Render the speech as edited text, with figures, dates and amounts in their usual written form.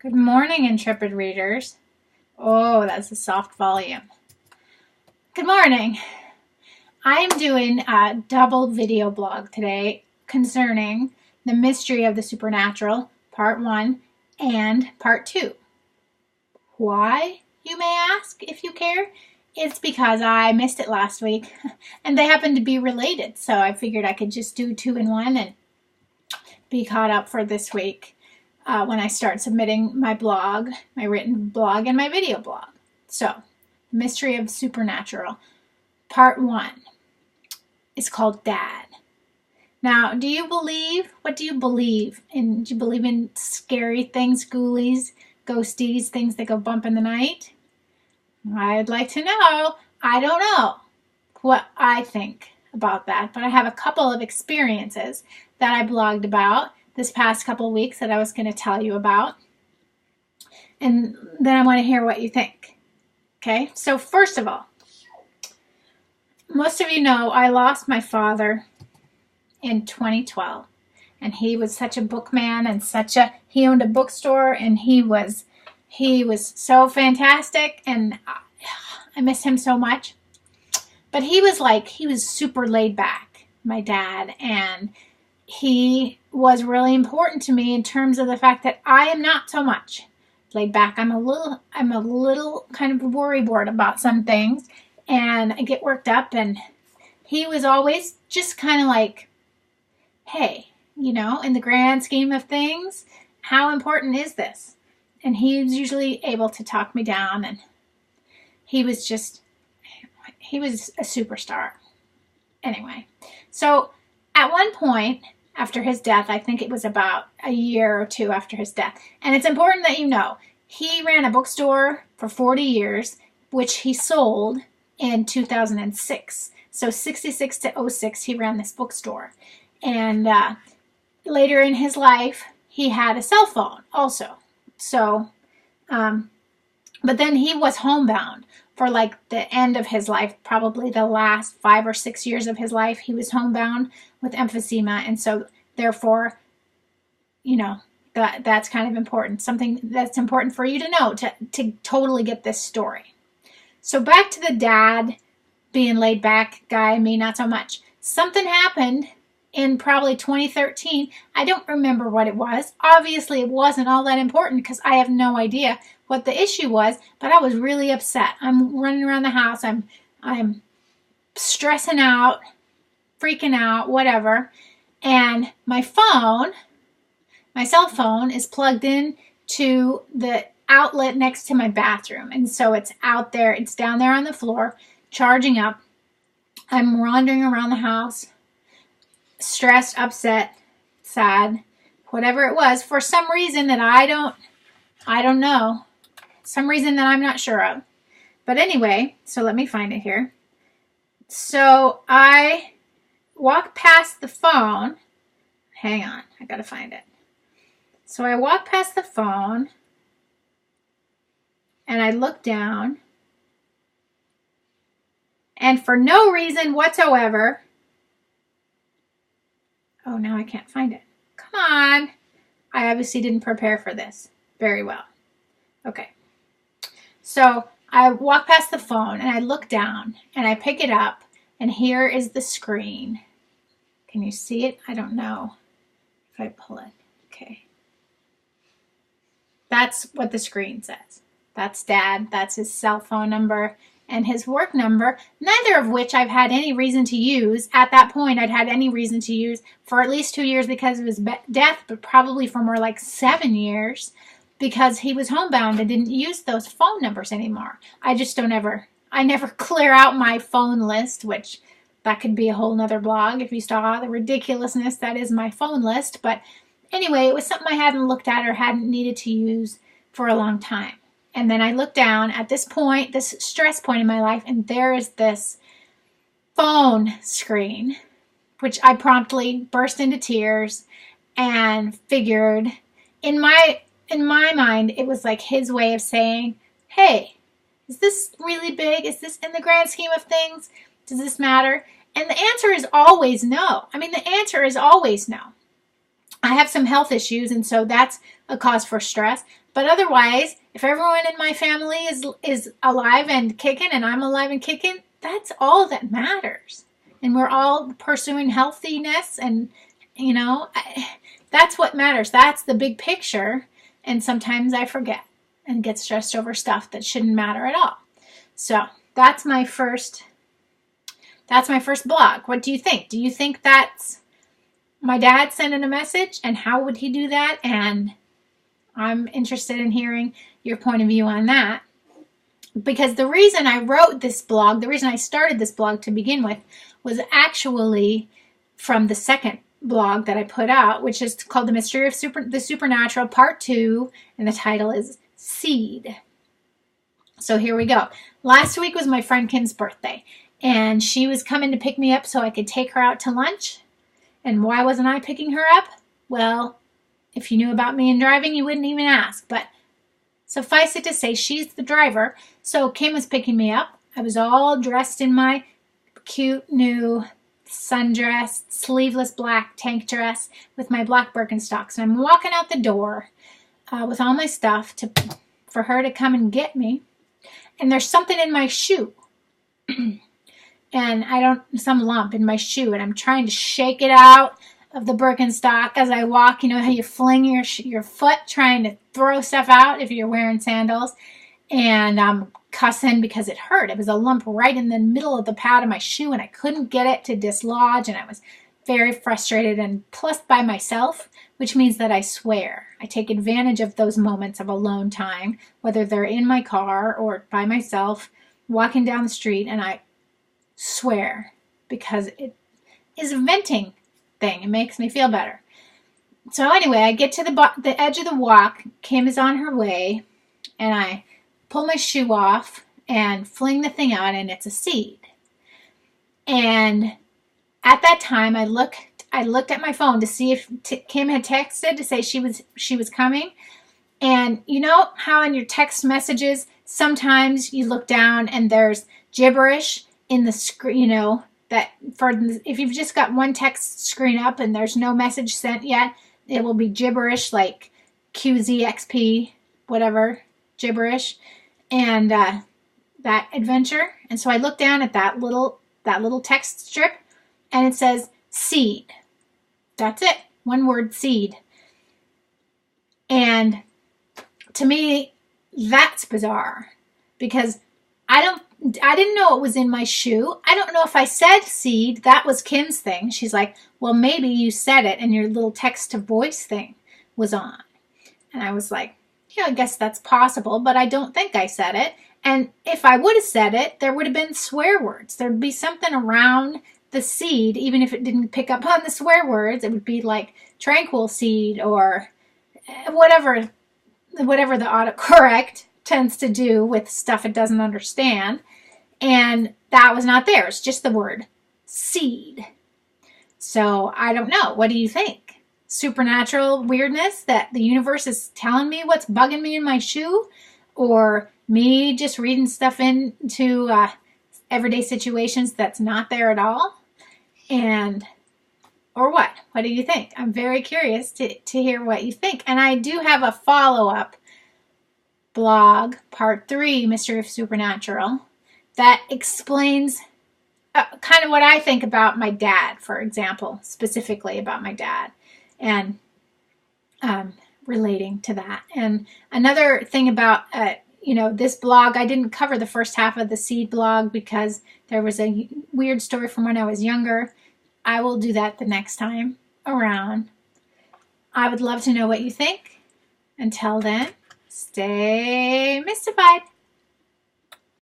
Good morning, intrepid readers. Oh, that's a soft volume. Good morning. I am doing a double video blog today concerning the mystery of the supernatural, part 1 and part 2. Why, you may ask, if you care? It's because I missed it last week and they happen to be related, so I figured I could just do 2 in 1 and be caught up for this week. When I start submitting my blog, my written blog, and my video blog. So, Mystery of Supernatural, Part 1 is called Dad. Now, what do you believe? Do you believe in scary things, ghoulies, ghosties, things that go bump in the night? I'd like to know. I don't know what I think about that, but I have a couple of experiences that I blogged about this past couple of weeks that I was going to tell you about. And then I want to hear what you think. Okay, so first of all, most of you know I lost my father in 2012. And he was such a bookman and he owned a bookstore, and he was so fantastic, and I miss him so much. But he was super laid back, my dad, and he was really important to me in terms of the fact that I am not so much laid back. I'm a little kind of worrywart about some things, and I get worked up, and he was always just kind of like, hey, in the grand scheme of things, how important is this? And he was usually able to talk me down, and he was a superstar. Anyway, so at one point after his death, I think it was about a year or two after his death, and it's important that you know, he ran a bookstore for 40 years, which he sold in 2006. So 66 to 06, he ran this bookstore. And later in his life, he had a cell phone also. So, but then he was homebound for like the end of his life, probably the last 5 or 6 years of his life. He was homebound with emphysema, and so therefore, that's kind of important. Something that's important for you to know to totally get this story. So back to the dad being laid back guy, me not so much. Something happened in probably 2013. I don't remember what it was. Obviously, it wasn't all that important because I have no idea what the issue was, but I was really upset. I'm running around the house. I'm stressing out, freaking out, whatever. And my cell phone is plugged in to the outlet next to my bathroom. And so it's out there, it's down there on the floor, charging up. I'm wandering around the house, stressed, upset, sad, whatever it was, for some reason that I don't know, some reason that I'm not sure of. But anyway, so let me find it here. So I walk past the phone. Hang on, I gotta find it. So I walk past the phone and I look down, and for no reason whatsoever, oh, now I can't find it. Come on. I obviously didn't prepare for this very well. Okay. So I walk past the phone and I look down and I pick it up, and here is the screen. Can you see it? I don't know if I pull it. Okay. That's what the screen says. That's Dad. That's his cell phone number and his work number, neither of which I've had any reason to use. At that point, I'd had any reason to use for at least 2 years because of his death, but probably for more like 7 years because he was homebound and didn't use those phone numbers anymore. I never clear out my phone list, which that could be a whole nother blog if you saw the ridiculousness that is my phone list. But anyway, it was something I hadn't looked at or hadn't needed to use for a long time. And then I look down at this point, this stress point in my life, and there is this phone screen, which I promptly burst into tears and figured in my mind, it was like his way of saying, hey, is this really big? Is this in the grand scheme of things? Does this matter? And the answer is always no. I mean, the answer is always no. I have some health issues, and so that's a cause for stress. But otherwise, if everyone in my family is alive and kicking, and I'm alive and kicking, that's all that matters. And we're all pursuing healthiness, and that's what matters. That's the big picture. And sometimes I forget and get stressed over stuff that shouldn't matter at all. So that's my first blog. What do you think? Do you think that's my dad sending a message, and how would he do that? And I'm interested in hearing your point of view on that. Because the reason I wrote this blog, the reason I started this blog to begin with, was actually from the second blog that I put out, which is called The Mystery of the Supernatural Part 2, and the title is Seed. So here we go. Last week was my friend Kim's birthday, and she was coming to pick me up so I could take her out to lunch. And why wasn't I picking her up? Well, if you knew about me and driving, you wouldn't even ask. But suffice it to say, she's the driver. So Kim was picking me up. I was all dressed in my cute new sundress, sleeveless black tank dress with my black Birkenstocks. And I'm walking out the door with all my stuff for her to come and get me. And there's something in my shoe. And some lump in my shoe, and I'm trying to shake it out of the Birkenstock as I walk. You know how you fling your foot trying to throw stuff out if you're wearing sandals. And I'm cussing because it hurt. It was a lump right in the middle of the pad of my shoe, and I couldn't get it to dislodge, and I was very frustrated, and plus by myself, which means that I swear. I take advantage of those moments of alone time, whether they're in my car or by myself, walking down the street, and I swear, because it is a venting thing. It makes me feel better. So anyway, I get to the edge of the walk. Kim is on her way, and I pull my shoe off and fling the thing out, and it's a seed. And at that time, I looked at my phone to see if Kim had texted to say she was coming. And you know how in your text messages sometimes you look down and there's gibberish in the screen, that if you've just got one text screen up and there's no message sent yet, it will be gibberish, like QZXP, whatever, gibberish, and that adventure. And so I look down at that little text strip, and it says seed. That's it. One word, seed. And to me, that's bizarre, because I didn't know it was in my shoe. I don't know if I said seed. That was Kim's thing. She's like, well, maybe you said it and your little text to voice thing was on. And I was like, yeah, I guess that's possible, but I don't think I said it. And if I would have said it, there would have been swear words. There'd be something around the seed, even if it didn't pick up on the swear words. It would be like tranquil seed or whatever the autocorrect tends to do with stuff it doesn't understand. And that was not there. It's just the word seed. So I don't know. What do you think? Supernatural weirdness that the universe is telling me what's bugging me in my shoe? Or me just reading stuff into everyday situations that's not there at all? Or what? What do you think? I'm very curious to hear what you think. And I do have a follow-up blog, part 3, Mystery of Supernatural, that explains kind of what I think about my dad, for example, specifically about my dad, and relating to that. And another thing about, this blog, I didn't cover the first half of the seed blog because there was a weird story from when I was younger. I will do that the next time around. I would love to know what you think. Until then, stay mystified.